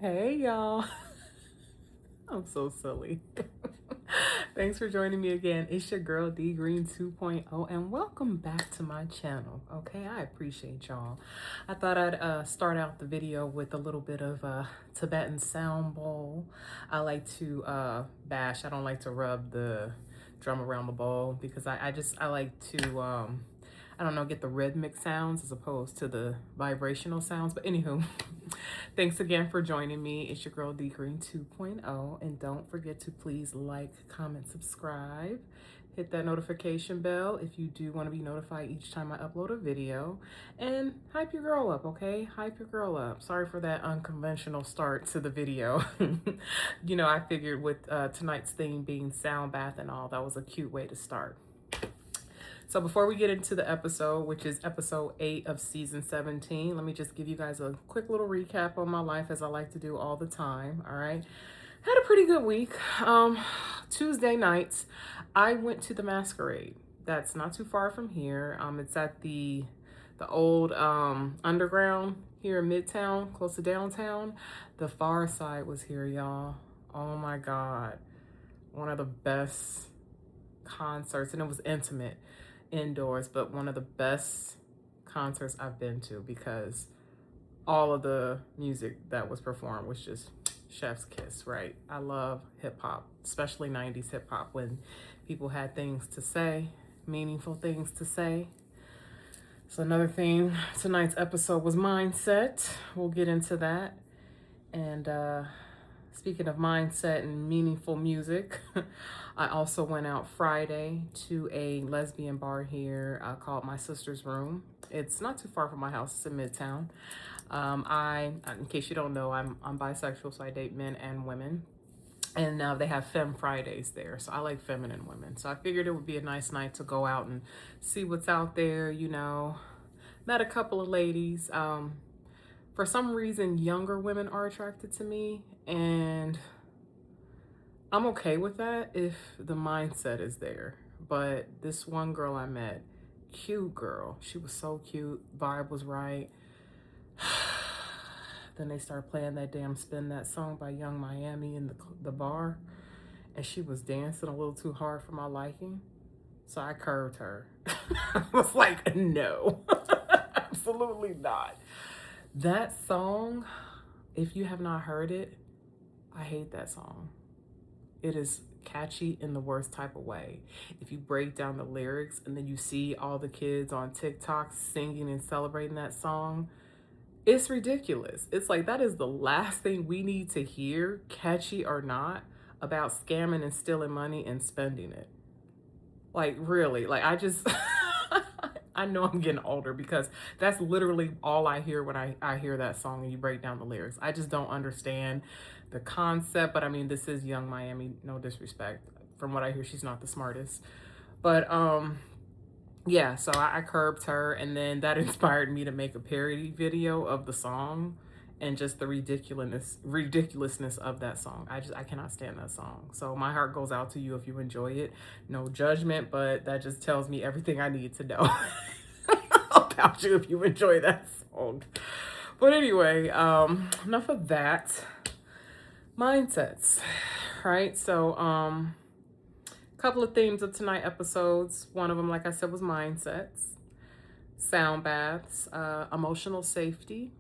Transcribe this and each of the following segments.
Hey y'all. I'm so silly. Thanks for joining me again. It's your girl D Green 2.0 and welcome back to my channel. Okay, I appreciate y'all. I thought I'd start out the video with a little bit of Tibetan sound bowl. I like to bash. I don't like to rub the drum around the bowl because I like to I don't know, get the rhythmic sounds as opposed to the vibrational sounds. But anywho, thanks again for joining me. It's your girl D Green 2.0. And don't forget to please like, comment, subscribe. Hit that notification bell if you do want to be notified each time I upload a video. And hype your girl up, okay? Hype your girl up. Sorry for that unconventional start to the video. You know, I figured with tonight's theme being sound bath and all, that was a cute way to start. So before we get into the episode, which is episode 8 of season 17, let me just give you guys a quick little recap on my life as I like to do all the time, all right? Had a pretty good week. Tuesday nights, I went to the Masquerade. That's not too far from here. It's at the old underground here in Midtown, close to downtown. The Far Side was here, y'all. Oh my God. One of the best concerts, and it was intimate indoors, but one of the best concerts I've been to because all of the music that was performed was just chef's kiss, right? I love hip hop, especially 90s hip hop, when people had things to say, meaningful things to say. So another thing, tonight's episode was mindset. We'll get into that. And speaking of mindset and meaningful music, I also went out Friday to a lesbian bar here called My Sister's Room. It's not too far from my house. It's in Midtown. In case you don't know, I'm bisexual, so I date men and women. And they have Femme Fridays there, so I like feminine women. So I figured it would be a nice night to go out and see what's out there, you know. Met a couple of ladies. For some reason, younger women are attracted to me, and I'm okay with that if the mindset is there. But this one girl I met, cute girl, she was so cute, vibe was right. Then they started playing that damn Spin That song by Young Miami in the bar, and she was dancing a little too hard for my liking. So I curved her. I was like, no, absolutely not. That song, if you have not heard it, I hate that song. It is catchy in the worst type of way. If you break down the lyrics and then you see all the kids on TikTok singing and celebrating that song, it's ridiculous. It's like, that is the last thing we need to hear, catchy or not, about scamming and stealing money and spending it. Like, really, like, I just, I know I'm getting older because that's literally all I hear when I hear that song and you break down the lyrics. I just don't understand the concept, but I mean, this is Young Miami, no disrespect. From what I hear, she's not the smartest. But yeah, so I curbed her, and then that inspired me to make a parody video of the song and just the ridiculousness of that song. I cannot stand that song. So my heart goes out to you if you enjoy it. No judgment, but that just tells me everything I need to know about you if you enjoy that song. But anyway, enough of that. Mindsets, right? So couple of themes of tonight episodes. One of them, like I said, was mindsets, sound baths, emotional safety.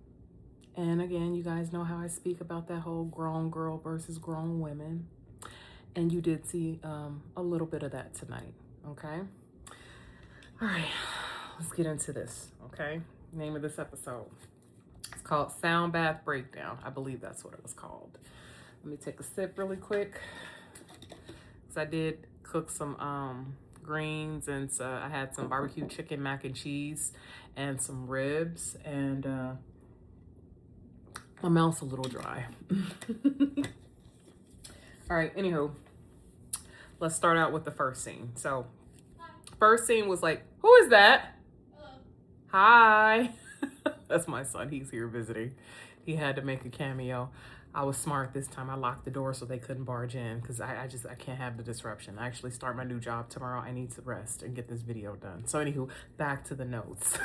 And again, you guys know how I speak about that whole grown girl versus grown women. And you did see a little bit of that tonight, okay? All right, let's get into this, okay? Name of this episode. It's called Sound Bath Breakdown. I believe that's what it was called. Let me take a sip really quick. Because I did cook some greens, and I had some barbecue chicken mac and cheese and some ribs, and my mouth's a little dry. All right, anywho, let's start out with the first scene. So first scene was like, who is that? Hello. Hi. That's my son. He's here visiting. He had to make a cameo. I was smart this time. I locked the door so they couldn't barge in because I can't have the disruption. I actually start my new job tomorrow. I need to rest and get this video done. So anywho, back to the notes.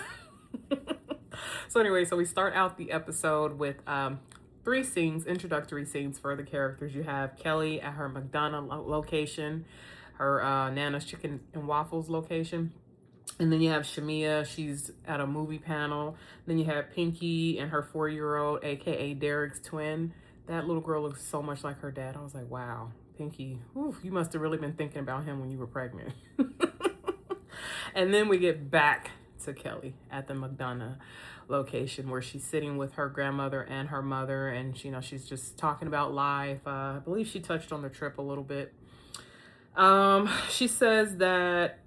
So anyway, so we start out the episode with three scenes, introductory scenes for the characters. You have Kelly at her McDonough location, her Nana's Chicken and Waffles location. And then you have Shamia, she's at a movie panel. Then you have Pinky and her 4-year-old, aka Derek's twin. That little girl looks so much like her dad. I was like, wow, Pinky, whew, you must have really been thinking about him when you were pregnant. And then we get back to Kelly at the McDonough location where she's sitting with her grandmother and her mother, and she's just talking about life. I believe she touched on the trip a little bit. She says that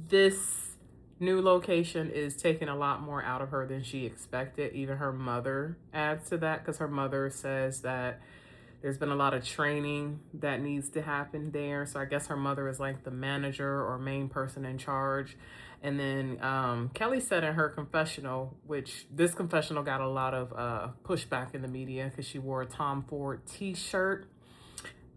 this new location is taking a lot more out of her than she expected. Even her mother adds to that, because her mother says that there's been a lot of training that needs to happen there. So I guess her mother is like the manager or main person in charge. And then Kelly said in her confessional, which this confessional got a lot of pushback in the media because she wore a Tom Ford t-shirt.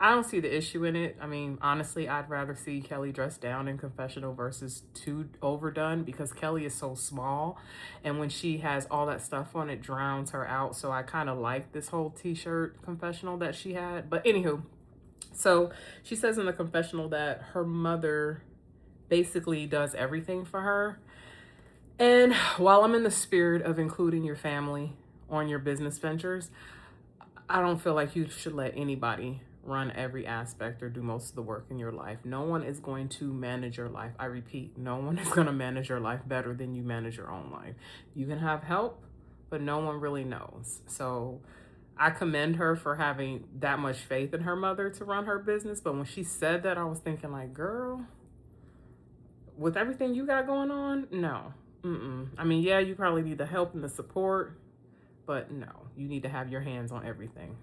I don't see the issue in it. I mean, honestly, I'd rather see Kelly dressed down in confessional versus too overdone, because Kelly is so small. And when she has all that stuff on, it drowns her out. So I kind of like this whole t-shirt confessional that she had. But anywho, so she says in the confessional that her mother basically does everything for her. And while I'm in the spirit of including your family on your business ventures, I don't feel like you should let anybody run every aspect or do most of the work in your life. No one is going to manage your life. I repeat, no one is going to manage your life better than you manage your own life. You can have help, but no one really knows. So I commend her for having that much faith in her mother to run her business. But when she said that, I was thinking like, girl, with everything you got going on, no. I mean, yeah, you probably need the help and the support, but no, you need to have your hands on everything.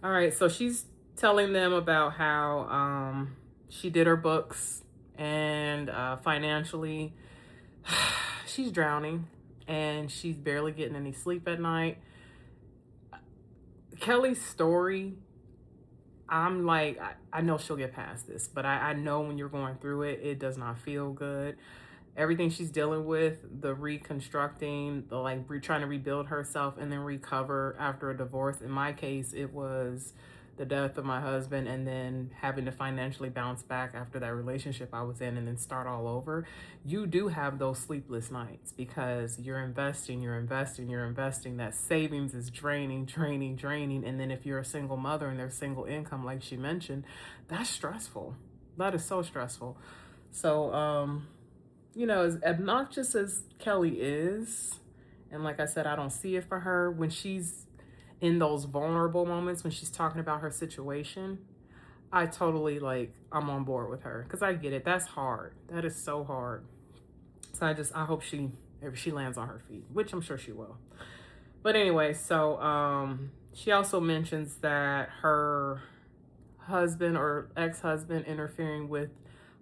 All right, so she's telling them about how she did her books, and financially she's drowning and she's barely getting any sleep at night. Kelly's story, I'm like, I know she'll get past this, but I know when you're going through it, it does not feel good. Everything she's dealing with, the reconstructing, the like trying to rebuild herself and then recover after a divorce. In my case, it was the death of my husband and then having to financially bounce back after that relationship I was in and then start all over. You do have those sleepless nights because you're investing. That savings is draining. And then if you're a single mother and there's single income, like she mentioned, that's stressful. That is so stressful. So, as obnoxious as Kelly is, and like I said, I don't see it for her, when she's in those vulnerable moments, when she's talking about her situation, I totally I'm on board with her, because I get it. That's hard. That is so hard. So I hope she lands on her feet, which I'm sure she will. But anyway, so she also mentions that her husband or ex-husband interfering with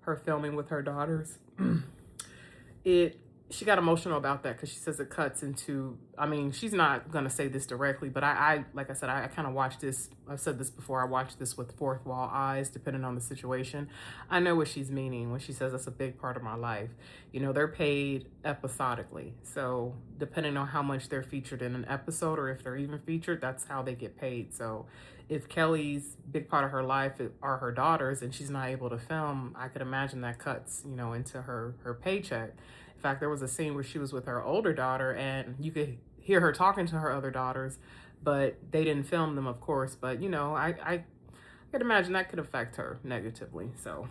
her filming with her daughters. She got emotional about that because she says it cuts into, I mean, she's not going to say this directly, but I like I said, I kind of watched this. I've said this before. I watched this with fourth wall eyes, depending on the situation. I know what she's meaning when she says that's a big part of my life. They're paid episodically. So depending on how much they're featured in an episode or if they're even featured, that's how they get paid. So if Kelly's big part of her life are her daughters and she's not able to film, I could imagine that cuts, into her paycheck. In fact, there was a scene where she was with her older daughter and you could hear her talking to her other daughters, but they didn't film them, of course. But, I could imagine that could affect her negatively. So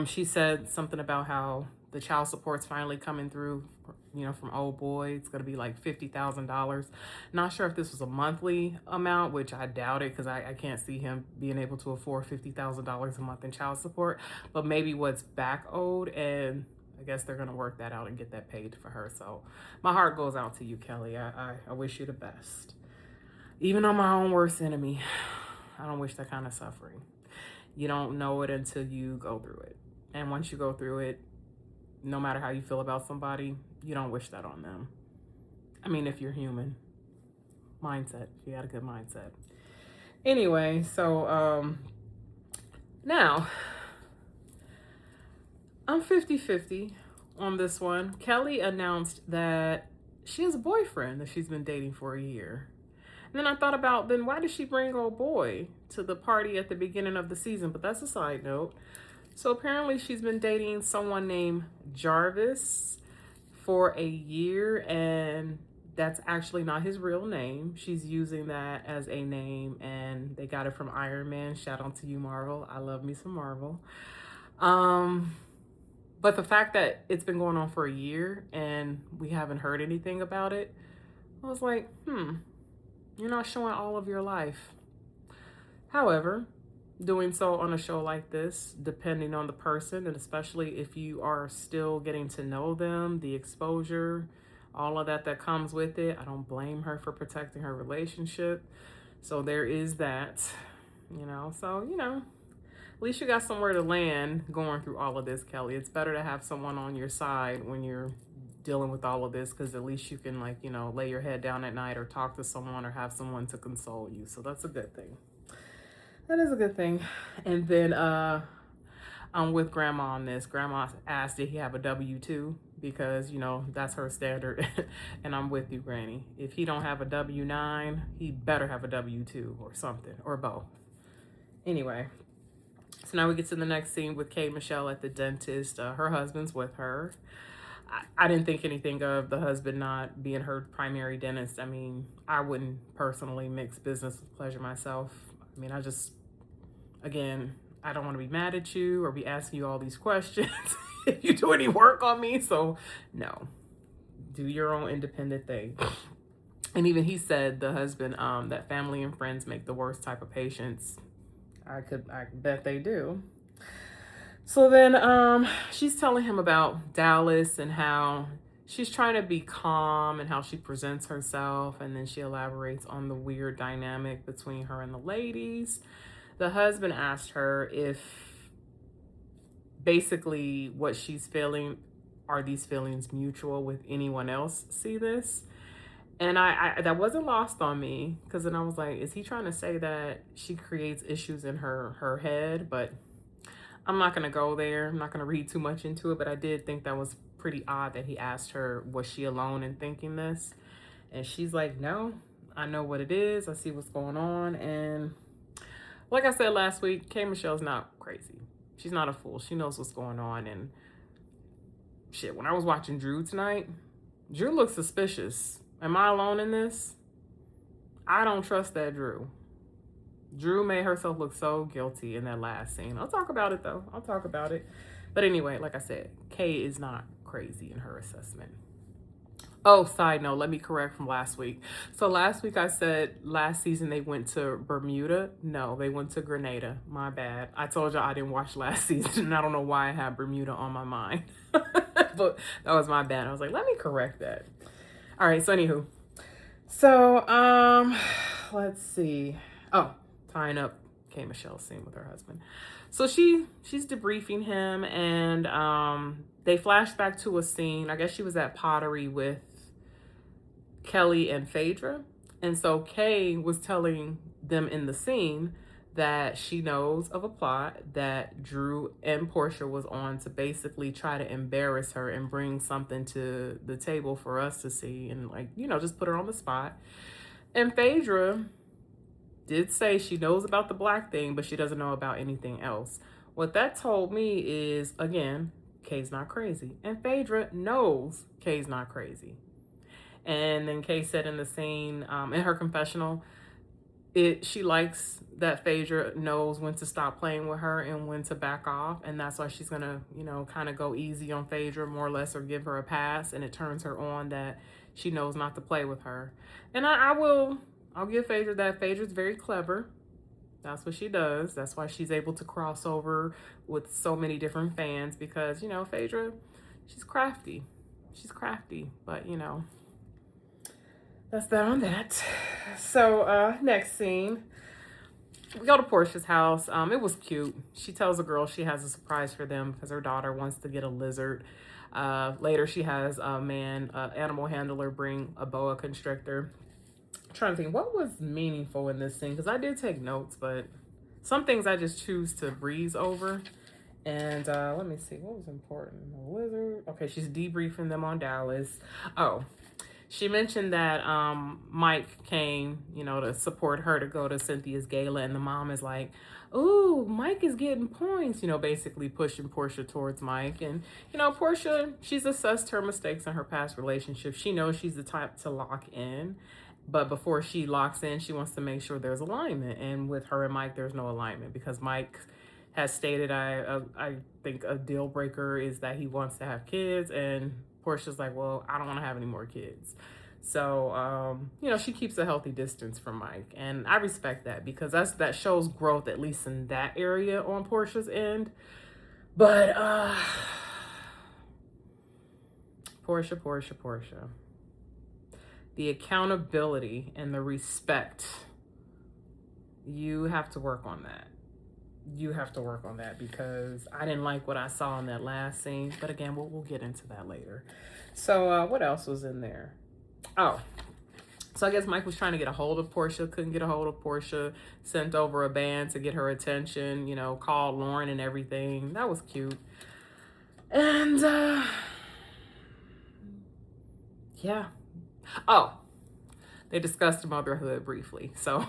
she said something about how the child support's finally coming through, from old boy. It's going to be like $50,000. Not sure if this was a monthly amount, which I doubt it because I can't see him being able to afford $50,000 a month in child support, but maybe what's back owed, and I guess they're going to work that out and get that paid for her. So my heart goes out to you, Kelly. I wish you the best. Even on my own worst enemy, I don't wish that kind of suffering. You don't know it until you go through it. And once you go through it, no matter how you feel about somebody, you don't wish that on them. I mean, if you're human. Mindset. If you got a good mindset. Anyway, so now I'm 50-50 on this one. Kelly announced that she has a boyfriend that she's been dating for a year. And then I thought about, then why did she bring old boy to the party at the beginning of the season? But that's a side note. So apparently she's been dating someone named Jarvis for a year, and that's actually not his real name. She's using that as a name, and they got it from Iron Man. Shout out to you, Marvel. I love me some Marvel. But the fact that it's been going on for a year and we haven't heard anything about it, I was like, you're not showing all of your life. However, doing so on a show like this, depending on the person, and especially if you are still getting to know them, the exposure, all of that comes with it, I don't blame her for protecting her relationship. So there is that, so, at least you got somewhere to land going through all of this, Kelly. It's better to have someone on your side when you're dealing with all of this, because at least you can lay your head down at night or talk to someone or have someone to console you. So that's a good thing. That is a good thing. And then I'm with Grandma on this. Grandma asked, did he have a W-2? Because, that's her standard. And I'm with you, Granny. If he don't have a W-9, he better have a W-2 or something, or both. Anyway, so now we get to the next scene with K. Michelle at the dentist. Her husband's with her. I didn't think anything of the husband not being her primary dentist. I mean, I wouldn't personally mix business with pleasure myself. I mean, again, I don't want to be mad at you or be asking you all these questions if you do any work on me. So no, do your own independent thing. And even he said, the husband, that family and friends make the worst type of patients. I bet they do. So then she's telling him about Dallas and how she's trying to be calm and how she presents herself. And then she elaborates on the weird dynamic between her and the ladies. The husband asked her if basically what she's feeling, are these feelings mutual with anyone else see this? And I that wasn't lost on me, because then I was like, is he trying to say that she creates issues in her head? But I'm not going to go there. I'm not going to read too much into it, but I did think that was pretty odd that he asked her, was she alone in thinking this? And she's like, no, I know what it is. I see what's going on. And like I said last week, K. Michelle's not crazy. She's not a fool. She knows what's going on. And shit, when I was watching Drew tonight, Drew looks suspicious. Am I alone in this? I don't trust that Drew. Drew made herself look so guilty in that last scene. I'll talk about it though. I'll talk about it. But anyway, like I said, Kay is not crazy in her assessment. Oh, side note, let me correct from last week. So last week I said last season they went to Bermuda. No, they went to Grenada. My bad. I told y'all I didn't watch last season, and I don't know why I had Bermuda on my mind. But that was my bad. I was like, let me correct that. All right, so anywho. So, let's see. Oh, tying up K. Michelle's scene with her husband. So she's debriefing him, and they flash back to a scene. I guess she was at Pottery with Kelly and Phaedra. And so Kay was telling them in the scene that she knows of a plot that Drew and Portia was on to basically try to embarrass her and bring something to the table for us to see and just put her on the spot. And Phaedra did say she knows about the black thing, but she doesn't know about anything else. What that told me is, again, Kay's not crazy. And Phaedra knows Kay's not crazy. And then Kay said in the scene, in her confessional, she likes that Phaedra knows when to stop playing with her and when to back off. And that's why she's going to, kind of go easy on Phaedra more or less, or give her a pass. And it turns her on that she knows not to play with her. And I'll give Phaedra that. Phaedra's very clever. That's what she does. That's why she's able to cross over with so many different fans, because, Phaedra, she's crafty. She's crafty, but, that's that on that. So, next scene. We go to Portia's house. It was cute. She tells the girl she has a surprise for them because her daughter wants to get a lizard. Later, she has a animal handler, bring a boa constrictor. I'm trying to think what was meaningful in this scene, because I did take notes, but some things I just choose to breeze over. And let me see, what was important? A lizard. Okay, she's debriefing them on Dallas. Oh, She mentioned that Mike came, to support her to go to Cynthia's gala, and the mom is like, "Ooh, Mike is getting points," basically pushing Portia towards Mike. And Portia, she's assessed her mistakes in her past relationship. She knows she's the type to lock in, but before she locks in, she wants to make sure there's alignment. And with her and Mike, there's no alignment because Mike has stated, I think a deal breaker is that he wants to have kids, and Portia's like, well, I don't want to have any more kids. So, she keeps a healthy distance from Mike. And I respect that because that shows growth, at least in that area on Portia's end. But Portia. The accountability and the respect, you have to work on that. You have to work on that because I didn't like what I saw in that last scene. But again, we'll get into that later. So what else was in there? Oh, so I guess Mike was trying to get a hold of Portia, couldn't get a hold of Portia, sent over a band to get her attention, called Lauren and everything. That was cute. And yeah. Oh, they discussed motherhood briefly. So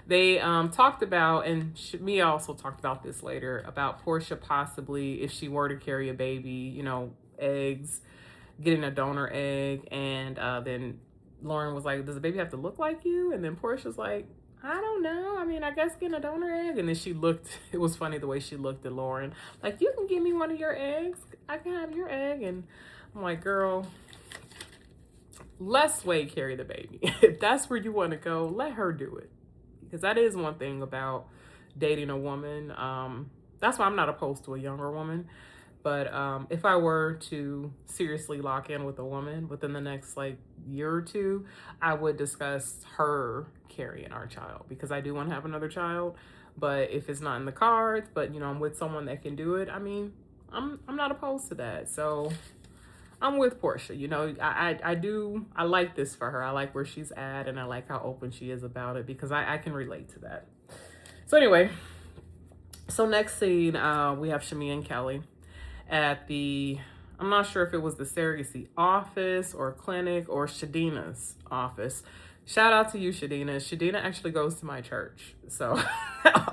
they talked about, and Mia also talked about this later, about Portia possibly, if she were to carry a baby, eggs, getting a donor egg. And then Lauren was like, does the baby have to look like you? And then Portia's like, I don't know. I mean, I guess getting a donor egg. And then she looked, it was funny the way she looked at Lauren. Like, you can give me one of your eggs. I can have your egg. And I'm like, girl, let Sway carry the baby. If that's where you want to go, let her do it. Because that is one thing about dating a woman. That's why I'm not opposed to a younger woman. But if I were to seriously lock in with a woman within the next year or two, I would discuss her carrying our child because I do want to have another child. But if it's not in the cards, but I'm with someone that can do it, I mean, I'm not opposed to that. So I'm with Portia. I like this for her. I like where she's at, and I like how open she is about it because I can relate to that. So anyway, so next scene, we have Shamea and Kelly at I'm not sure if it was the surrogacy office or clinic or Shadina's office. Shout out to you, Shadina. Shadina actually goes to my church. So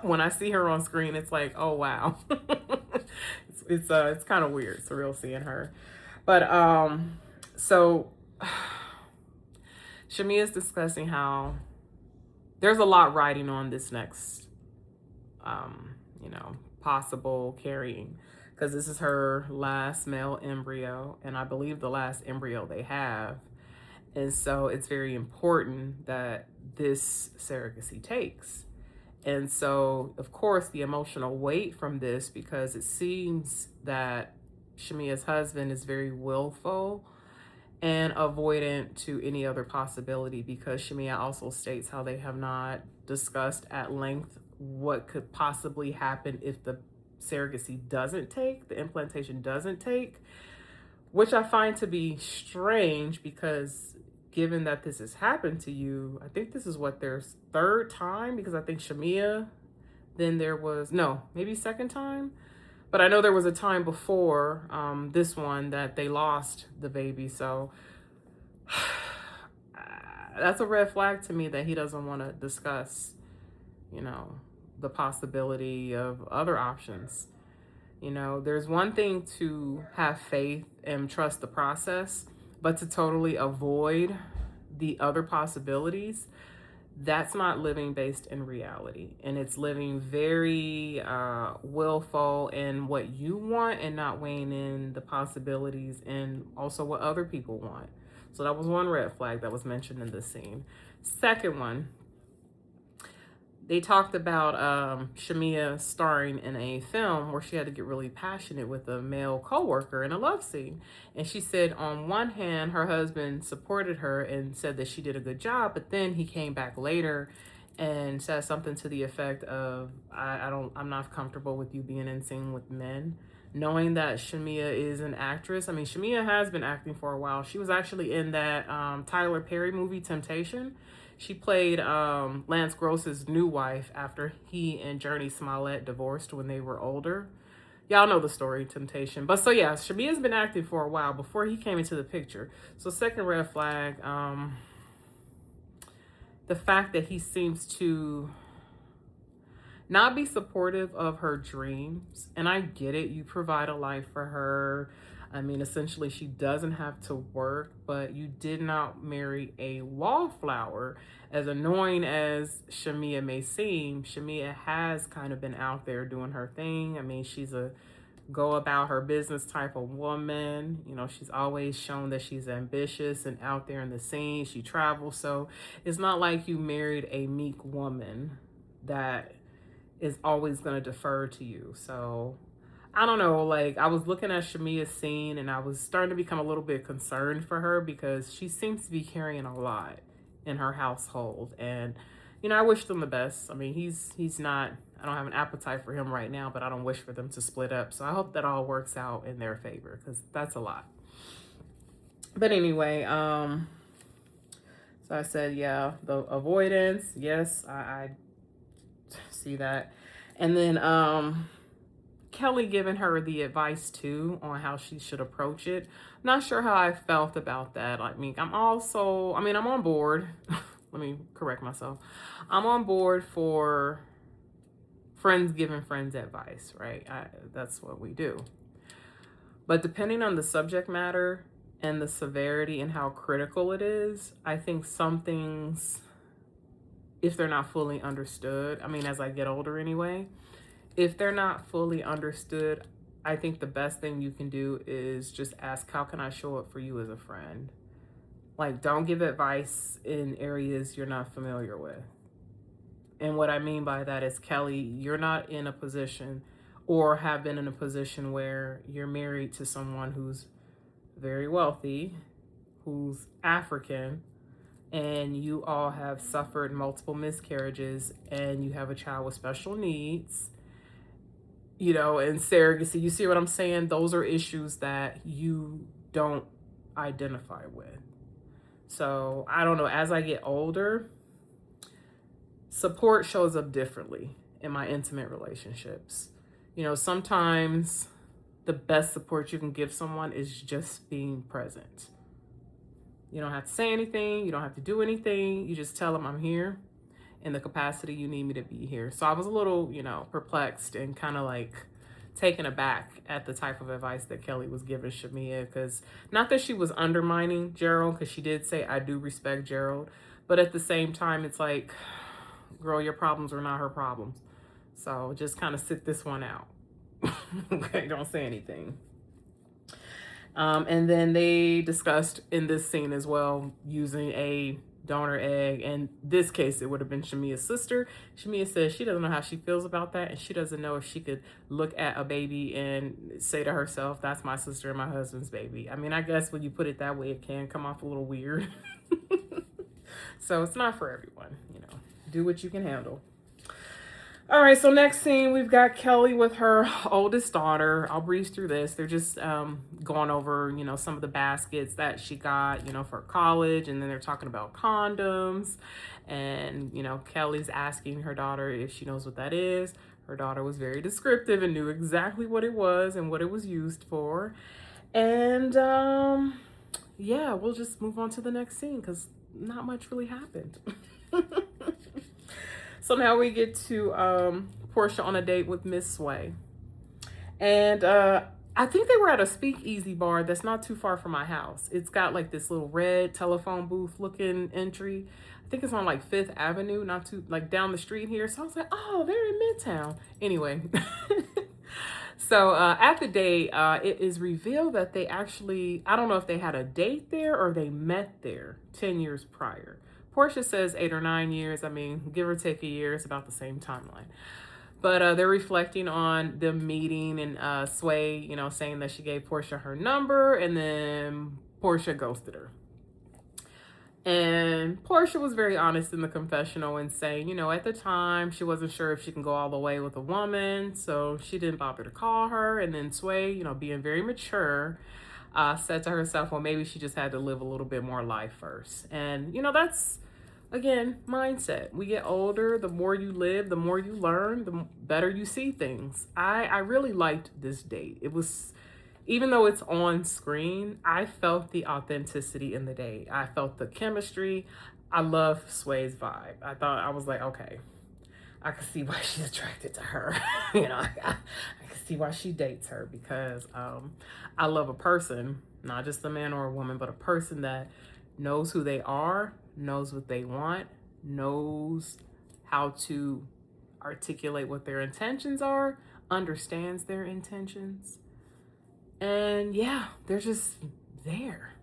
when I see her on screen, it's like, oh, wow. it's kind of weird, surreal seeing her. But so Shamea is discussing how there's a lot riding on this next, possible carrying. Because this is her last male embryo, and I believe the last embryo they have. And so it's very important that this surrogacy takes. And so, of course, the emotional weight from this, because it seems that Shamea's husband is very willful and avoidant to any other possibility, because Shamea also states how they have not discussed at length what could possibly happen if the surrogacy doesn't take, the implantation doesn't take, which I find to be strange because given that this has happened to you, I think this is their third time, because I think Shamea, then there was, no, maybe second time, but I know there was a time before this one that they lost the baby. So that's a red flag to me that he doesn't want to discuss, the possibility of other options. There's one thing to have faith and trust the process, but to totally avoid the other possibilities, that's not living based in reality. And it's living very willful in what you want and not weighing in the possibilities and also what other people want. So that was one red flag that was mentioned in this scene. Second one, they talked about Shamea starring in a film where she had to get really passionate with a male coworker in a love scene. And she said on one hand, her husband supported her and said that she did a good job, but then he came back later and said something to the effect of, I'm not comfortable with you being in scene with men. Knowing that Shamea is an actress. I mean, Shamea has been acting for a while. She was actually in that Tyler Perry movie, Temptation. She played Lance Gross's new wife after he and Jurnee Smollett divorced when they were older. Y'all know the story, Temptation. But so yeah, Shamia's been active for a while before he came into the picture. So second red flag, the fact that he seems to not be supportive of her dreams. And I get it. You provide a life for her. I mean, essentially, she doesn't have to work, but you did not marry a wallflower. As annoying as Shamia may seem, Shamia has kind of been out there doing her thing. I mean, she's a go about her business type of woman. You know, she's always shown that she's ambitious and out there in the scene. She travels. So it's not like you married a meek woman that is always going to defer to you. So I don't know, like I was looking at Shamia's scene and I was starting to become a little bit concerned for her because she seems to be carrying a lot in her household. And, you know, I wish them the best. I mean, he's not, I don't have an appetite for him right now, but I don't wish for them to split up. So I hope that all works out in their favor because that's a lot. But anyway, so I said, yeah, the avoidance. Yes, I see that. And then Kelly giving her the advice too on how she should approach it. I'm not sure how I felt about that. I mean, I'm on board. Let me correct myself. I'm on board for friends giving friends advice, right? That's what we do. But depending on the subject matter and the severity and how critical it is, I think some things, if they're not fully understood, I mean, as I get older anyway, if they're not fully understood, I think the best thing you can do is just ask, how can I show up for you as a friend? Like, don't give advice in areas you're not familiar with. And what I mean by that is, Kelly, you're not in a position or have been in a position where you're married to someone who's very wealthy, who's African, and you all have suffered multiple miscarriages and you have a child with special needs, you know, and surrogacy. You see what I'm saying? Those are issues that you don't identify with. So I don't know, as I get older, support shows up differently in my intimate relationships. You know, sometimes the best support you can give someone is just being present. You don't have to say anything. You don't have to do anything. You just tell them I'm here in the capacity you need me to be here. So I was a little, you know, perplexed and kind of like taken aback at the type of advice that Kelly was giving Shamia, because not that she was undermining Gerald, because she did say, I do respect Gerald, but at the same time, it's like, girl, your problems are not her problems. So just kind of sit this one out. Okay, don't say anything. And then they discussed in this scene as well, using a donor egg. In this case, it would have been Shamia's sister. Shamia says she doesn't know how she feels about that, and she doesn't know if she could look at a baby and say to herself, that's my sister and my husband's baby. I mean, I guess when you put it that way, it can come off a little weird. So it's not for everyone, you know. Do what you can handle. All right, so next scene, we've got Kelly with her oldest daughter. I'll breeze through this. They're just going over, you know, some of the baskets that she got, you know, for college. And then they're talking about condoms. And, you know, Kelly's asking her daughter if she knows what that is. Her daughter was very descriptive and knew exactly what it was and what it was used for. And, yeah, we'll just move on to the next scene because not much really happened. So now we get to Portia on a date with Miss Sway. And I think they were at a speakeasy bar that's not too far from my house. It's got like this little red telephone booth looking entry. I think it's on like 5th Avenue, not too like down the street here. So I was like, oh, they're in Midtown. Anyway. So at the date, it is revealed that they actually, I don't know if they had a date there or they met there 10 years prior. Portia says 8 or 9 years. I mean, give or take a year, it's about the same timeline. But they're reflecting on the meeting and Sway, you know, saying that she gave Portia her number and then Portia ghosted her. And Portia was very honest in the confessional and saying, you know, at the time, she wasn't sure if she can go all the way with a woman, so she didn't bother to call her. And then Sway, you know, being very mature, said to herself, well, maybe she just had to live a little bit more life first. And, you know, that's again, mindset. We get older, the more you live, the more you learn, the better you see things. I really liked this date. It was, even though it's on screen, I felt the authenticity in the date. I felt the chemistry. I love Sway's vibe. I was like, okay, I can see why she's attracted to her. I can see why she dates her, because I love a person, not just a man or a woman, but a person that knows who they are, knows what they want, knows how to articulate what their intentions are, understands their intentions. And yeah, they're just there.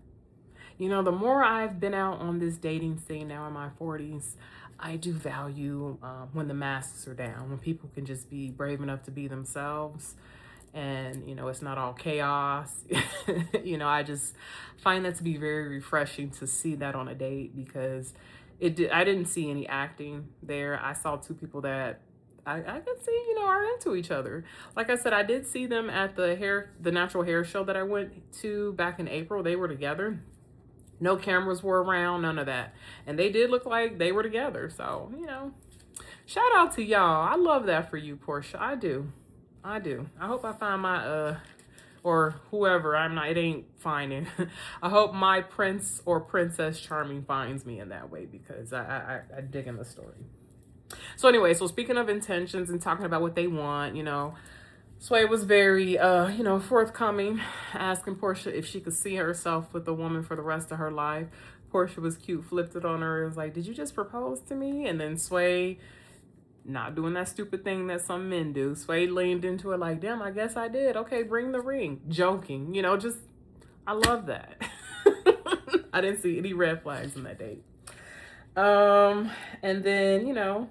The more I've been out on this dating scene now in my 40s, I do value when the masks are down, when people can just be brave enough to be themselves, and it's not all chaos. I just find that to be very refreshing to see that on a date, because I didn't see any acting there. I saw two people that I could see, are into each other. Like I said, I did see them at the natural hair show that I went to back in April. They were together. No cameras were around, none of that. And they did look like they were together. So, shout out to y'all. I love that for you, Portia. I do. I hope I find my, or whoever, it ain't finding. I hope my prince or princess charming finds me in that way, because I dig in the story. So anyway, so speaking of intentions and talking about what they want, Sway was very, forthcoming, asking Portia if she could see herself with a woman for the rest of her life. Portia was cute, flipped it on her, was like, did you just propose to me? And then Sway, not doing that stupid thing that some men do, Sway leaned into it like, damn, I guess I did. Okay, bring the ring. Joking, just, I love that. I didn't see any red flags in that date. And then,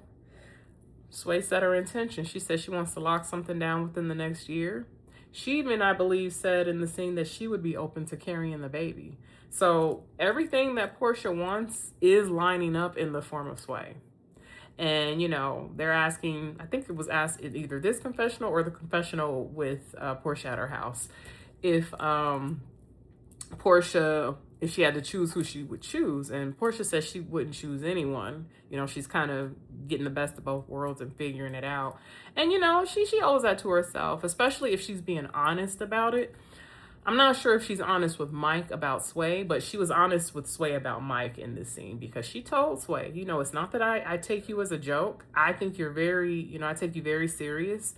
Sway set her intention. She said she wants to lock something down within the next year. She even, I believe, said in the scene that she would be open to carrying the baby. So everything that Portia wants is lining up in the form of Sway. And, they're asking, I think it was asked in either this confessional or the confessional with Portia at her house, if Portia, if she had to choose who she would choose. And Portia says she wouldn't choose anyone. She's kind of getting the best of both worlds and figuring it out. And, she owes that to herself, especially if she's being honest about it. I'm not sure if she's honest with Mike about Sway, but she was honest with Sway about Mike in this scene, because she told Sway, it's not that I take you as a joke. I think you're very, I take you very serious.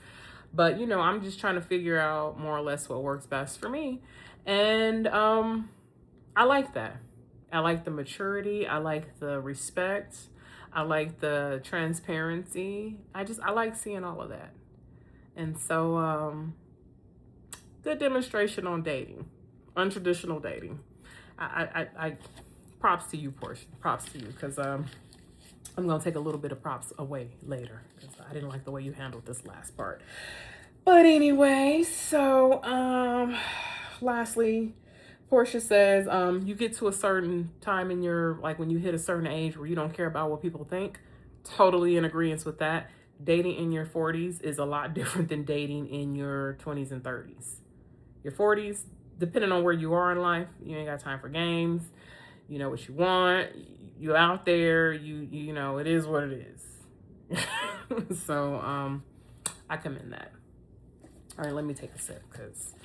But, I'm just trying to figure out more or less what works best for me. And I like that. I like the maturity. I like the respect. I like the transparency. I like seeing all of that. And so, good demonstration on dating, untraditional dating. I props to you, Portia. Props to you, because I'm gonna take a little bit of props away later, because I didn't like the way you handled this last part. But anyway, so lastly, Portia says, you get to a certain time in your, like when you hit a certain age where you don't care about what people think. Totally in agreement with that. Dating in your 40s is a lot different than dating in your 20s and 30s. Your 40s, depending on where you are in life, you ain't got time for games. You know what you want. You out there. You know, it is what it is. So, I commend that. All right, let me take a sip, because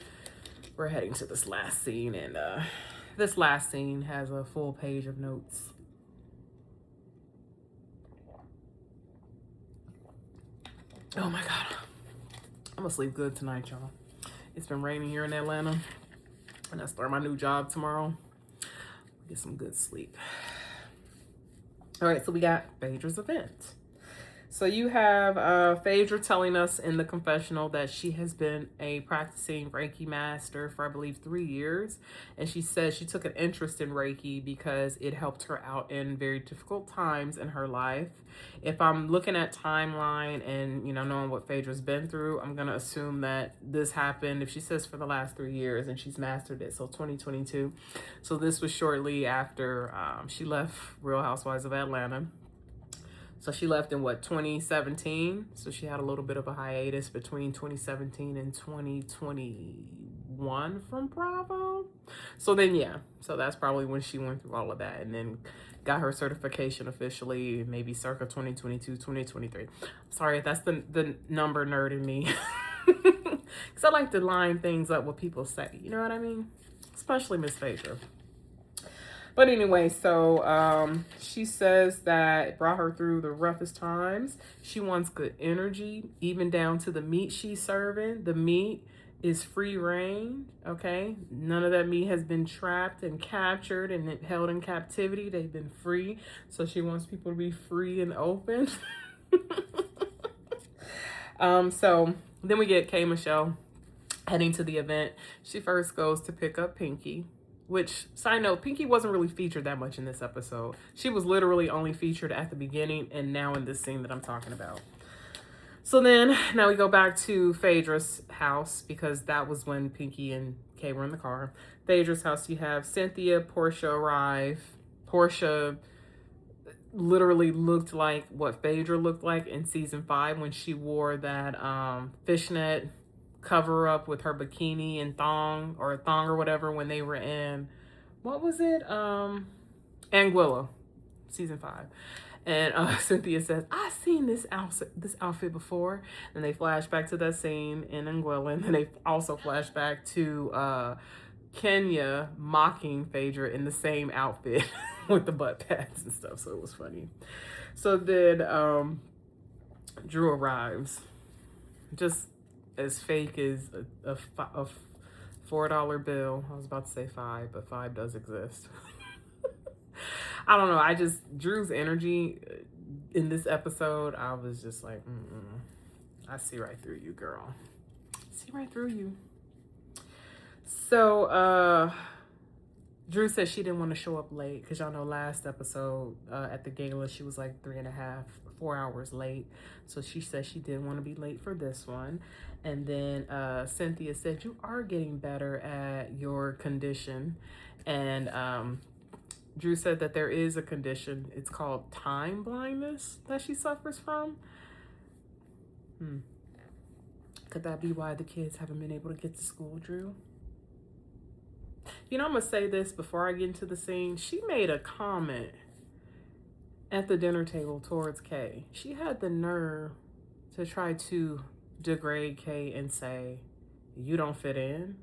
we're heading to this last scene, and this last scene has a full page of notes. Oh my God. I'm gonna sleep good tonight, y'all. It's been raining here in Atlanta, and I start my new job tomorrow. Get some good sleep. All right, so we got Phaedra's event. So you have Phaedra telling us in the confessional that she has been a practicing Reiki master for, I believe, 3 years. And she says she took an interest in Reiki because it helped her out in very difficult times in her life. If I'm looking at timeline and, you know, knowing what Phaedra's been through, I'm going to assume that this happened, if she says for the last 3 years, and she's mastered it, so 2022. So this was shortly after she left Real Housewives of Atlanta. So she left in 2017. So she had a little bit of a hiatus between 2017 and 2021 from Bravo. So then, yeah, so that's probably when she went through all of that and then got her certification officially, maybe circa 2022, 2023. Sorry, that's the number nerd in me. Because I like to line things up what people say. You know what I mean? Especially Miss Phaedra. But anyway, so she says that it brought her through the roughest times. She wants good energy, even down to the meat she's serving. The meat is free reign, okay? None of that meat has been trapped and captured and held in captivity. They've been free. So she wants people to be free and open. So then we get K. Michelle heading to the event. She first goes to pick up Pinky. Which, side note, Pinky wasn't really featured that much in this episode. She was literally only featured at the beginning and now in this scene that I'm talking about. So then, now we go back to Phaedra's house because that was when Pinky and Kay were in the car. Phaedra's house, you have Cynthia, Portia arrive. Portia literally looked like what Phaedra looked like in season 5 when she wore that fishnet cover up with her bikini and thong or whatever when they were in, what was it? Anguilla, season 5. And Cynthia says, I've seen this outfit before. And they flash back to that scene in Anguilla. And then they also flash back to Kenya mocking Phaedra in the same outfit with the butt pads and stuff. So it was funny. So then Drew arrives. Just as fake as a $4 bill. I was about to say 5, but 5 does exist. I don't know. Drew's energy in this episode, I was just like, I see right through you, girl. See right through you. So, Drew said she didn't want to show up late because y'all know last episode at the gala, she was like 4 hours late. So she said she didn't want to be late for this one. And then Cynthia said, you are getting better at your condition. And Drew said that there is a condition. It's called time blindness that she suffers from. Could that be why the kids haven't been able to get to school, Drew? You know, I'm going to say this before I get into the scene. She made a comment at the dinner table towards Kay. She had the nerve to try to degrade Kay and say, you don't fit in.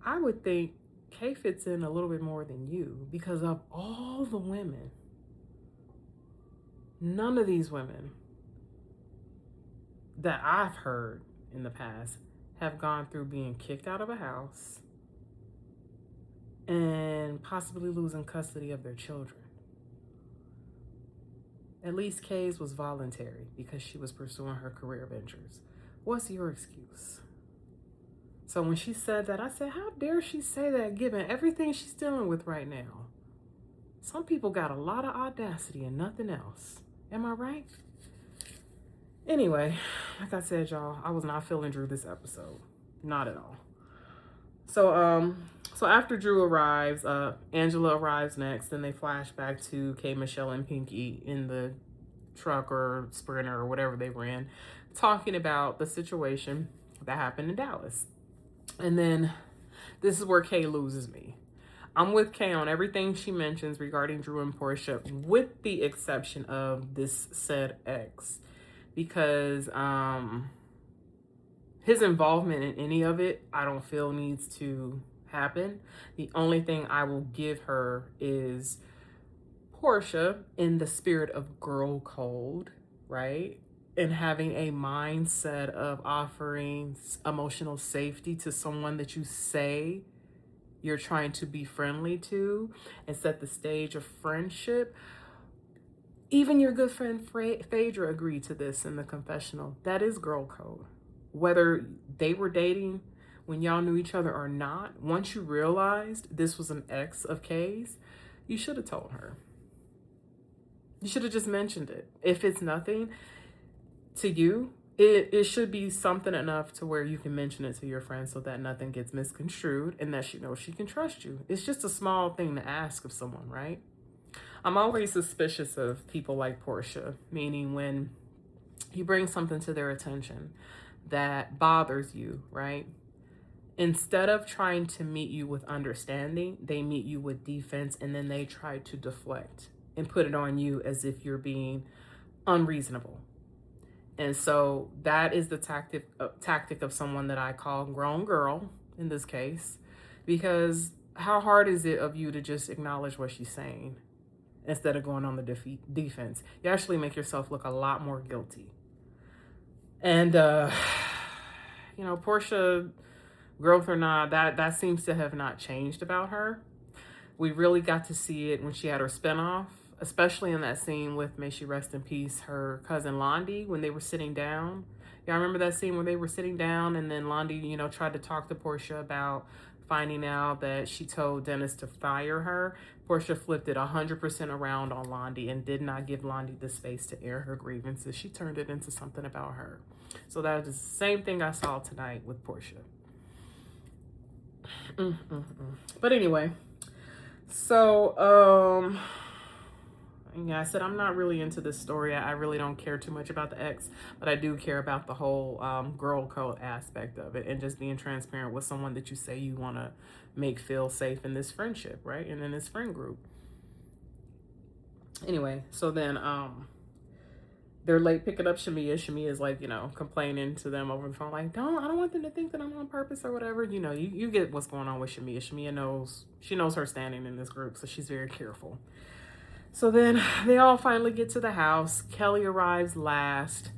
I would think Kay fits in a little bit more than you because of all the women. None of these women that I've heard in the past have gone through being kicked out of a house and possibly losing custody of their children. At least Kay's was voluntary because she was pursuing her career ventures. What's your excuse? So when she said that, I said, how dare she say that given everything she's dealing with right now? Some people got a lot of audacity and nothing else. Am I right? Anyway, like I said, y'all, I was not feeling Drew this episode. Not at all. So after Drew arrives, Angela arrives next, and they flash back to K. Michelle and Pinky in the truck or Sprinter or whatever they were in, talking about the situation that happened in Dallas. And then this is where Kay loses me. I'm with Kay on everything she mentions regarding Drew and Portia, with the exception of this said ex, because his involvement in any of it, I don't feel needs to happen. The only thing I will give her is Portia in the spirit of girl code, right? And having a mindset of offering emotional safety to someone that you say you're trying to be friendly to and set the stage of friendship. Even your good friend Phaedra agreed to this in the confessional. That is girl code. Whether they were dating when y'all knew each other or not, once you realized this was an ex of Kay's, you should have told her. You should have just mentioned it. If it's nothing to you, it should be something enough to where you can mention it to your friends so that nothing gets misconstrued and that she knows she can trust you. It's just a small thing to ask of someone, right? I'm always suspicious of people like Portia, meaning when you bring something to their attention that bothers you, right? Instead of trying to meet you with understanding, they meet you with defense, and then they try to deflect and put it on you as if you're being unreasonable. And so that is the tactic of someone that I call grown girl in this case, because how hard is it of you to just acknowledge what she's saying instead of going on the defense? You actually make yourself look a lot more guilty. And, you know, Portia, growth or not, that seems to have not changed about her. We really got to see it when she had her spinoff, especially in that scene with, may she rest in peace, her cousin Londi, when they were sitting down. Y'all remember that scene where they were sitting down and then Londi, you know, tried to talk to Portia about finding out that she told Dennis to fire her. Portia flipped it 100% around on Londi and did not give Londi the space to air her grievances. She turned it into something about her. So that is the same thing I saw tonight with Portia. But anyway, so yeah, I said I'm not really into this story. I really don't care too much about the ex, but I do care about the whole girl code aspect of it, and just being transparent with someone that you say you want to make feel safe in this friendship, right? And in this friend group. Anyway, so then they're late picking up Shamea. Shamea is like, you know, complaining to them over the phone, like, I don't want them to think that I'm on purpose or whatever. You know, you get what's going on with Shamea. Shamea knows her standing in this group, so she's very careful. So then they all finally get to the house. Kelly arrives last.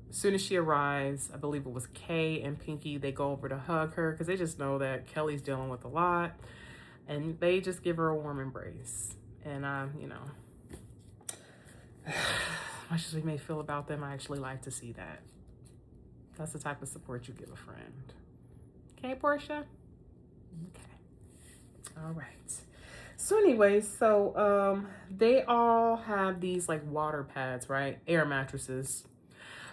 As soon as she arrives, I believe it was Kay and Pinky, they go over to hug her because they just know that Kelly's dealing with a lot. And they just give her a warm embrace. And, you know, as much as we may feel about them, I actually like to see that. That's the type of support you give a friend. Okay, Portia? Okay. All right. So anyway, so they all have these like water pads, right? Air mattresses.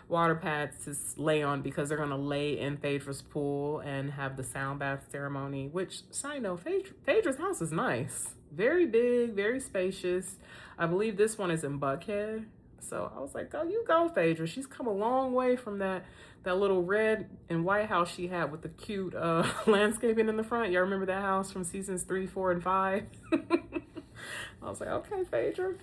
Water pads to lay on because they're going to lay in Phaedra's pool and have the sound bath ceremony, which, side note, Phaedra's house is nice. Very big, very spacious. I believe this one is in Buckhead. So I was like, oh, you go, Phaedra. She's come a long way from that little red and white house she had with the cute landscaping in the front. Y'all remember that house from seasons 3, 4, and 5? I was like, okay, Phaedra.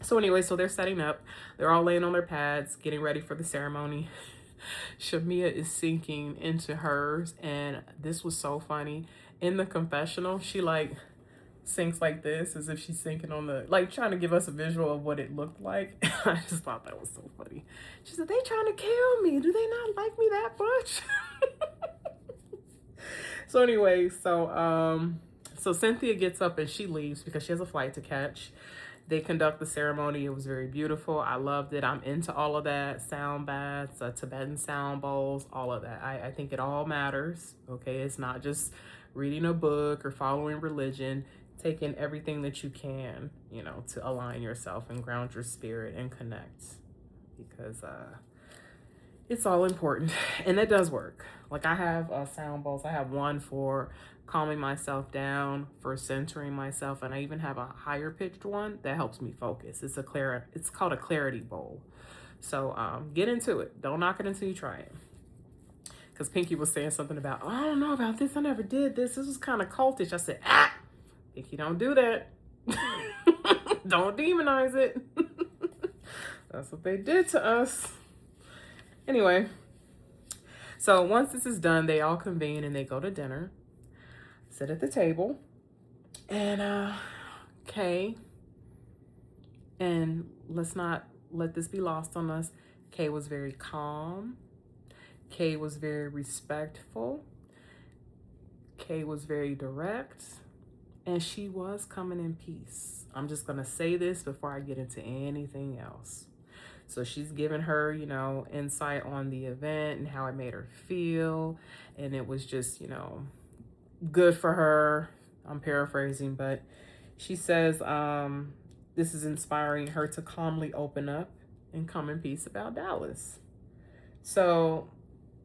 So anyway, so they're setting up. They're all laying on their pads, getting ready for the ceremony. Shamea is sinking into hers, and this was so funny. In the confessional, she like sinks like this as if she's sinking on the, like trying to give us a visual of what it looked like. I just thought that was so funny. She said, they trying to kill me. Do they not like me that much? So anyway, so Cynthia gets up and she leaves because she has a flight to catch. They conduct the ceremony. It was very beautiful. I loved it. I'm into all of that. Sound baths, Tibetan sound bowls, all of that. I think it all matters. Okay, it's not just reading a book or following religion. Taking everything that you can, you know, to align yourself and ground your spirit and connect, because it's all important, and that does work. Like I have sound bowls. I have one for calming myself down, for centering myself, and I even have a higher pitched one that helps me focus. It's called a clarity bowl. So get into it. Don't knock it until you try it. Because Pinky was saying something about, oh, I don't know about this. I never did this. This was kind of cultish. I said, Pinky, don't do that. Don't demonize it. That's what they did to us. Anyway, so once this is done, they all convene and they go to dinner. Sit at the table. And Kay, and let's not let this be lost on us, Kay was very calm. Kay was very respectful. Kay was very direct. And she was coming in peace. I'm just going to say this before I get into anything else. So she's giving her, you know, insight on the event and how it made her feel. And it was just, you know, good for her. I'm paraphrasing, but she says this is inspiring her to calmly open up and come in peace about Dallas. So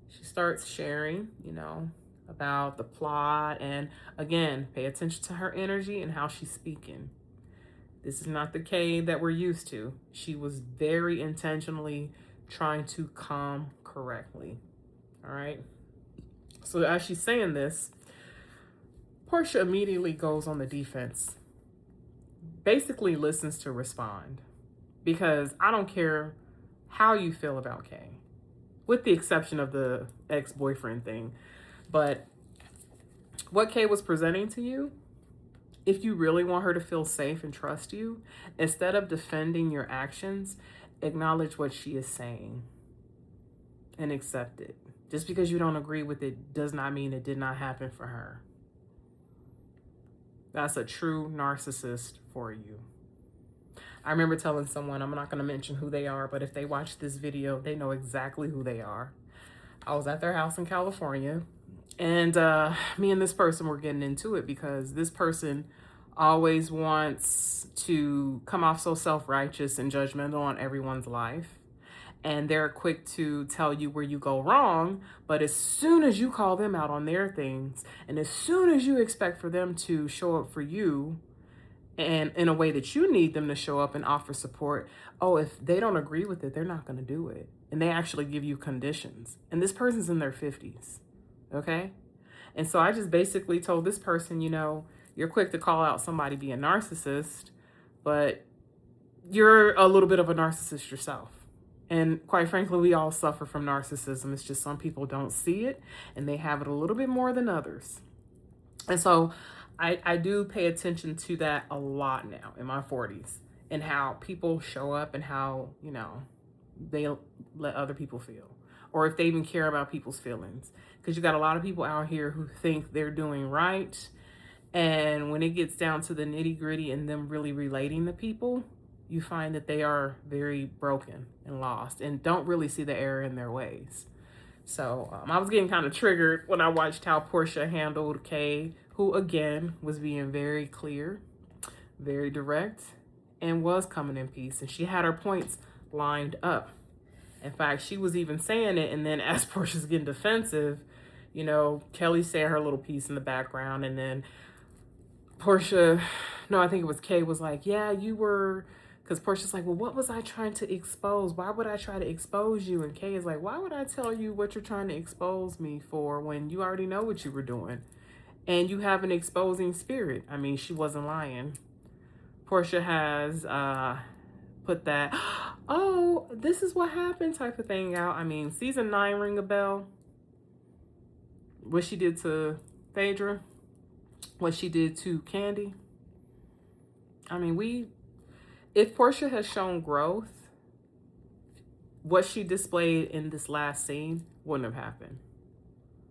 she starts sharing, you know, about the plot, and again, pay attention to her energy and how she's speaking. This is not the Kay that we're used to. She was very intentionally trying to come correctly. All right. So as she's saying this, Portia immediately goes on the defense, basically listens to respond, because I don't care how you feel about Kay, with the exception of the ex-boyfriend thing. But what Kay was presenting to you, if you really want her to feel safe and trust you, instead of defending your actions, acknowledge what she is saying and accept it. Just because you don't agree with it does not mean it did not happen for her. That's a true narcissist for you. I remember telling someone, I'm not going to mention who they are, but if they watch this video, they know exactly who they are. I was at their house in California, and me and this person were getting into it because this person always wants to come off so self-righteous and judgmental on everyone's life. And they're quick to tell you where you go wrong. But as soon as you call them out on their things, and as soon as you expect for them to show up for you and in a way that you need them to show up and offer support, oh, if they don't agree with it, they're not going to do it. And they actually give you conditions. And this person's in their 50s. Okay? And so I just basically told this person, you know, you're quick to call out somebody being a narcissist, but you're a little bit of a narcissist yourself. And quite frankly, we all suffer from narcissism. It's just some people don't see it and they have it a little bit more than others. And so I do pay attention to that a lot now in my 40s, and how people show up and how, you know, they let other people feel, or if they even care about people's feelings. Because you got a lot of people out here who think they're doing right. And when it gets down to the nitty gritty and them really relating to people, you find that they are very broken and lost and don't really see the error in their ways. So I was getting kind of triggered when I watched how Portia handled Kay, who again was being very clear, very direct, and was coming in peace. And she had her points lined up. In fact, she was even saying it. And then as Portia's getting defensive, you know, Kelly said her little piece in the background. And then Portia, no, I think it was Kay, was like, yeah, you were... Because Portia's like, well, what was I trying to expose? Why would I try to expose you? And Kay is like, why would I tell you what you're trying to expose me for when you already know what you were doing? And you have an exposing spirit. I mean, she wasn't lying. Portia has put that, oh, this is what happened type of thing out. I mean, season 9 ring a bell. What she did to Phaedra. What she did to Candy. I mean, if Portia has shown growth, what she displayed in this last scene wouldn't have happened.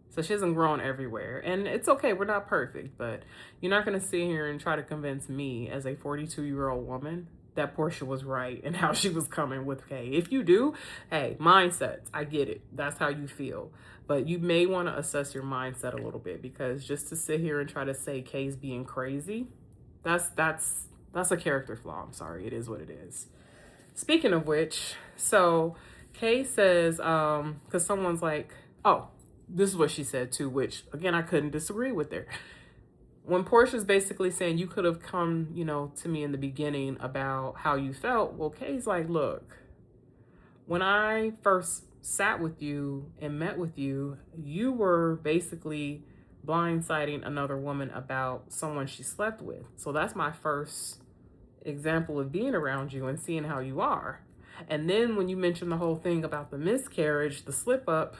So she hasn't grown everywhere. And it's okay, we're not perfect, but you're not going to sit here and try to convince me as a 42-year-old woman that Portia was right and how she was coming with Kay. If you do, hey, mindsets, I get it. That's how you feel. But you may want to assess your mindset a little bit, because just to sit here and try to say Kay's being crazy, that's a character flaw. I'm sorry. It is what it is. Speaking of which, so Kay says, because someone's like, oh, this is what she said too, which again, I couldn't disagree with her. When Portia's basically saying you could have come, you know, to me in the beginning about how you felt. Well, Kay's like, look, when I first sat with you and met with you, you were basically blindsiding another woman about someone she slept with. So that's my first example of being around you and seeing how you are. And then when you mention the whole thing about the miscarriage, the slip up,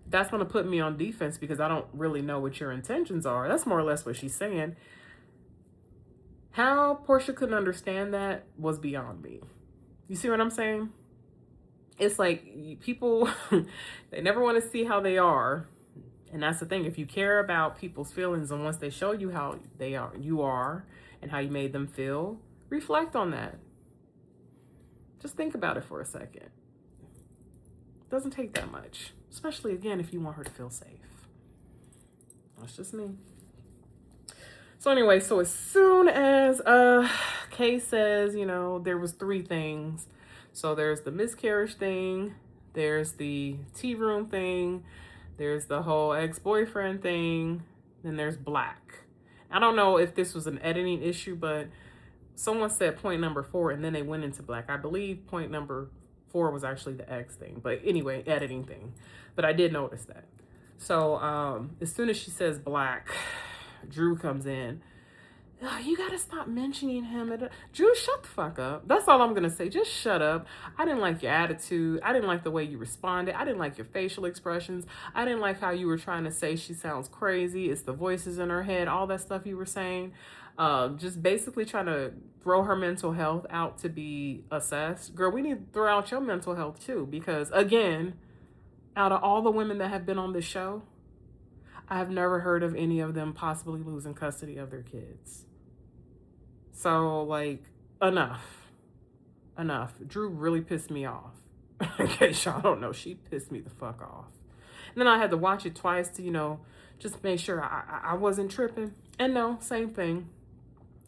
that's going to put me on defense because I don't really know what your intentions are. That's more or less what she's saying. How Portia couldn't understand that was beyond me. You see what I'm saying? It's like people, they never want to see how they are. And that's the thing. If you care about people's feelings, and once they show you how they are, you are, and how you made them feel, reflect on that. Just think about it for a second. It doesn't take that much, especially again if you want her to feel safe. That's just me. So anyway, so as soon as Kay says, you know, there was 3 things. So there's the miscarriage thing, there's the tea room thing, there's the whole ex-boyfriend thing, then there's Black. I don't know if this was an editing issue, but someone said point number 4 and then they went into Black. I believe point number 4 was actually the X thing, but anyway, editing thing. But I did notice that. So as soon as she says black, Drew comes in. "Oh, you gotta stop mentioning him. Drew, shut the fuck up. That's all I'm gonna say. Just shut up. I didn't like your attitude. I didn't like the way you responded. I didn't like your facial expressions. I didn't like how you were trying to say she sounds crazy. It's the voices in her head, all that stuff you were saying. Just basically trying to throw her mental health out to be assessed. Girl, we need to throw out your mental health too, because again, out of all the women that have been on this show, I have never heard of any of them possibly losing custody of their kids. So, like, enough. Enough. Drew really pissed me off. In case y'all don't know, she pissed me the fuck off. And then I had to watch it twice to, just make sure I wasn't tripping. And no, same thing.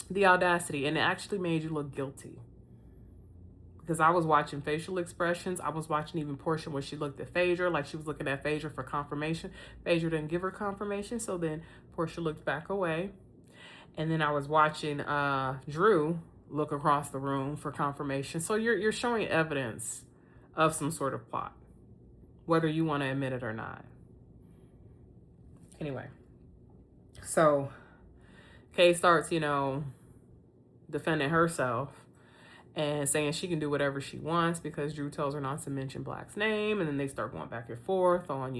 The audacity. And it actually made you look guilty. Because I was watching facial expressions. I was watching even Porsha when she looked at Phaedra, like she was looking at Phaedra for confirmation. Phaedra didn't give her confirmation, so then Porsha looked back away. And then I was watching Drew look across the room for confirmation. So you're showing evidence of some sort of plot, whether you want to admit it or not. Anyway, so Kay starts, defending herself and saying she can do whatever she wants because Drew tells her not to mention Black's name. And then they start going back and forth on,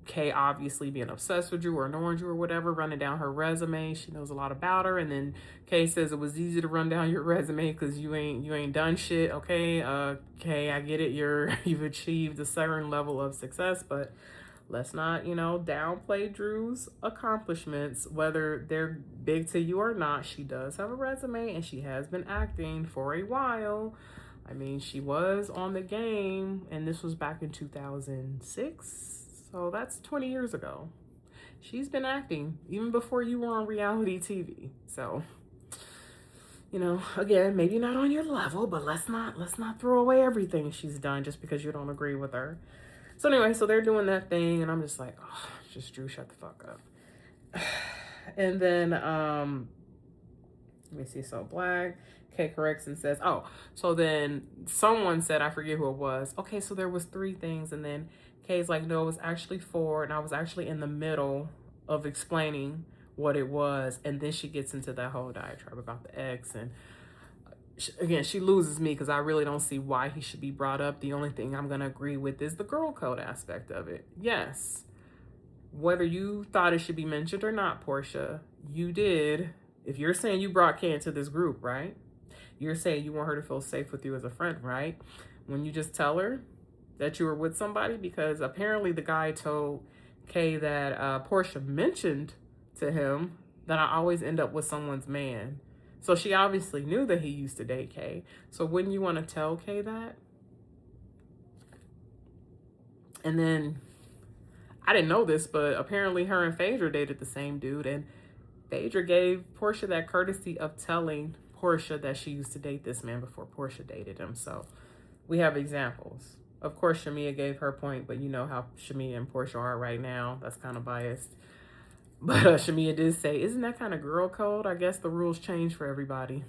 Kay obviously being obsessed with Drew or ignoring Drew or whatever, running down her resume. She knows a lot about her. And then Kay says it was easy to run down your resume because you ain't done shit. Okay, Kay, I get it. You've achieved a certain level of success, but let's not, downplay Drew's accomplishments, whether they're big to you or not. She does have a resume and she has been acting for a while. I mean, she was on The Game, and this was back in 2006. So that's 20 years ago. She's been acting even before you were on reality TV. So, again, maybe not on your level, but let's not throw away everything she's done just because you don't agree with her. So anyway, so they're doing that thing, and I'm just like, oh, just Drew, shut the fuck up. And then, let me see, so Black, Kay corrects and says, oh, so then someone said, I forget who it was. Okay, so there was 3 things, and then Kay's like, no, it was actually 4, and I was actually in the middle of explaining what it was, and then she gets into that whole diatribe about the ex, and again, she loses me because I really don't see why he should be brought up. The only thing I'm going to agree with is the girl code aspect of it. Yes, whether you thought it should be mentioned or not, Porsha, you did. If you're saying you brought Kay into this group, right? You're saying you want her to feel safe with you as a friend, right? When you just tell her that you were with somebody, because apparently the guy told Kay that Porsha mentioned to him that I always end up with someone's man. So she obviously knew that he used to date Kay. So wouldn't you want to tell Kay that? And then, I didn't know this, but apparently her and Phaedra dated the same dude. And Phaedra gave Porsha that courtesy of telling Porsha that she used to date this man before Porsha dated him. So we have examples. Of course, Shamea gave her point, but you know how Shamea and Porsha are right now. That's kind of biased. But Shamea did say, isn't that kind of girl code? I guess the rules change for everybody.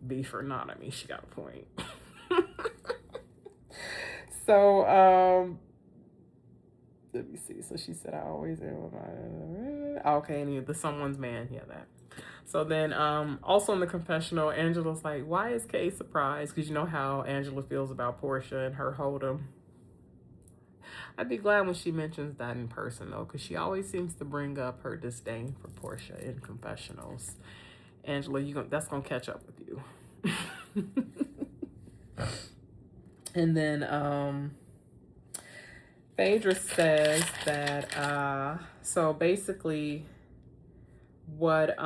Beef or not, I mean, she got a point. So, let me see. So she said, I always am. Okay, and the someone's man. Yeah, that. So then, also in the confessional, Angela's like, why is Kay surprised? Because you know how Angela feels about Porsha and her hold'em. I'd be glad when she mentions that in person, though, because she always seems to bring up her disdain for Porsha in confessionals. Angela, that's going to catch up with you. And then Phaedra says that, so basically what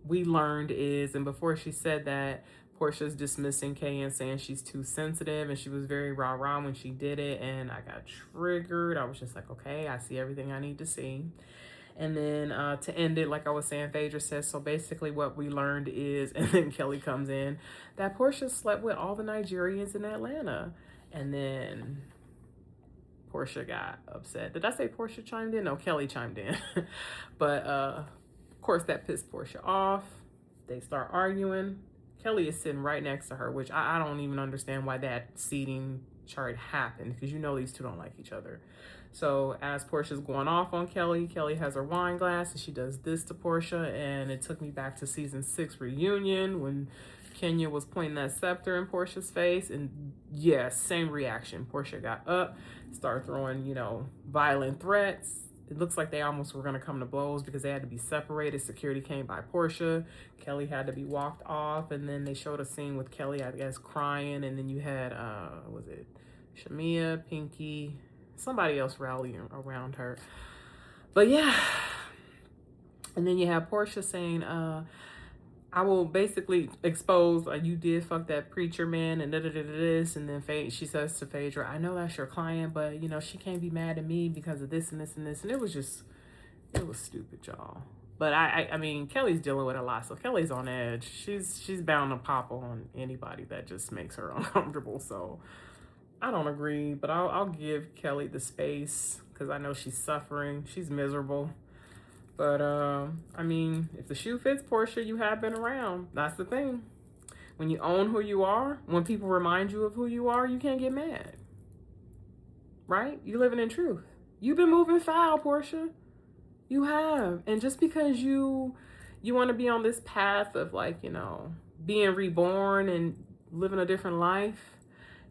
we learned is, and before she said that, Porsha's dismissing Kay and saying she's too sensitive, and she was very rah-rah when she did it, and I got triggered. I was just like, okay, I see everything I need to see. And then to end it, like I was saying, Phaedra says, so basically what we learned is, and then Kelly comes in, that Porsha slept with all the Nigerians in Atlanta. And then Porsha got upset. Did I say Porsha chimed in? No, Kelly chimed in. But of course that pissed Porsha off. They start arguing. Kelly is sitting right next to her, which I don't even understand why that seating chart happened, because you know these two don't like each other. So as Portia's going off on Kelly, Kelly has her wine glass and she does this to Portia, and it took me back to season 6 reunion when Kenya was pointing that scepter in Portia's face, and yeah, same reaction. Portia got up, started throwing, you know, violent threats. It looks like they almost were going to come to blows because they had to be separated. Security came by Portia. Kelly had to be walked off. And then they showed a scene with Kelly, I guess, crying. And then you had, was it Shamia, Pinky, somebody else rallying around her. But yeah. And then you have Portia saying, I will basically expose, you did fuck that preacher man and this. And then she says to Phaedra, I know that's your client, but you know, she can't be mad at me because of this and this and this. And it was stupid, y'all. But I mean, Kelly's dealing with a lot. So Kelly's on edge. She's bound to pop on anybody that just makes her uncomfortable. So I don't agree, but I'll give Kelly the space because I know she's suffering. She's miserable. But, I mean, if the shoe fits, Portia, you have been around. That's the thing. When you own who you are, when people remind you of who you are, you can't get mad. Right? You're living in truth. You've been moving foul, Portia. You have. And just because you want to be on this path of, like, you know, being reborn and living a different life,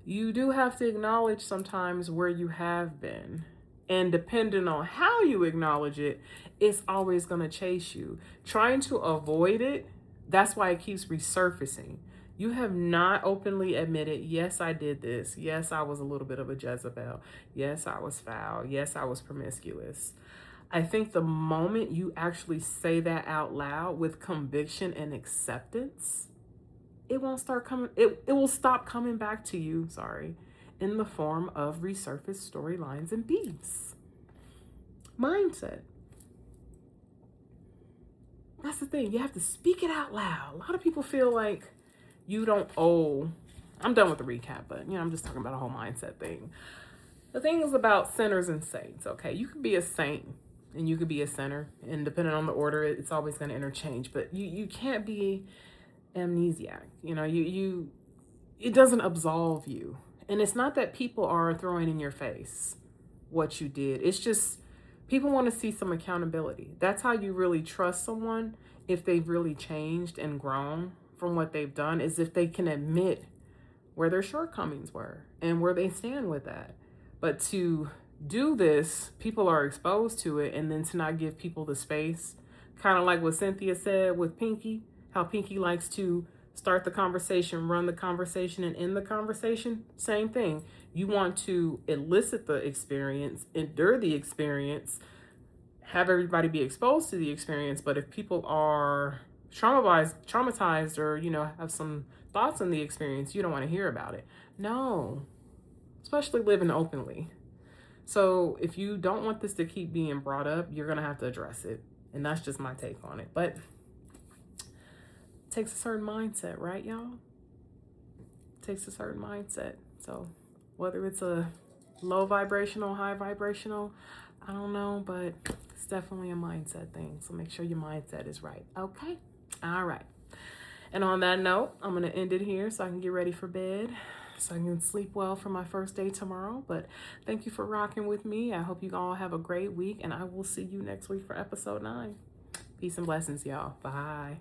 you do have to acknowledge sometimes where you have been. And depending on how you acknowledge it, it's always going to chase you. Trying to avoid it, that's why it keeps resurfacing. You have not openly admitted, yes, I did this. Yes, I was a little bit of a Jezebel. Yes, I was foul. Yes, I was promiscuous. I think the moment you actually say that out loud with conviction and acceptance, it won't start coming. It will stop coming back to you, in the form of resurfaced storylines and beefs. Mindset. That's the thing. You have to speak it out loud. A lot of people feel like you don't owe. I'm done with the recap, but you know, I'm just talking about a whole mindset thing. The thing is about sinners and saints, okay? You could be a saint and you could be a sinner, and depending on the order, it's always going to interchange, but you can't be amnesiac. You know, it doesn't absolve you. And it's not that people are throwing in your face what you did. It's just people want to see some accountability. That's how you really trust someone, if they've really changed and grown from what they've done, is if they can admit where their shortcomings were and where they stand with that. But to do this, people are exposed to it, and then to not give people the space, kind of like what Cynthia said with Pinky, how Pinky likes to start the conversation, run the conversation, and end the conversation. Same thing. You want to elicit the experience, endure the experience, have everybody be exposed to the experience. But if people are traumatized, or, you know, have some thoughts on the experience, you don't want to hear about it. No, especially living openly. So if you don't want this to keep being brought up, you're going to have to address it. And that's just my take on it. But takes a certain mindset, right, y'all? Takes a certain mindset. So whether it's a low vibrational, high vibrational, I don't know, but it's definitely a mindset thing. So make sure your mindset is right. Okay. All right. And on that note, I'm going to end it here so I can get ready for bed, so I can sleep well for my first day tomorrow. But thank you for rocking with me. I hope you all have a great week, and I will see you next week for episode 9. Peace and blessings, y'all. Bye.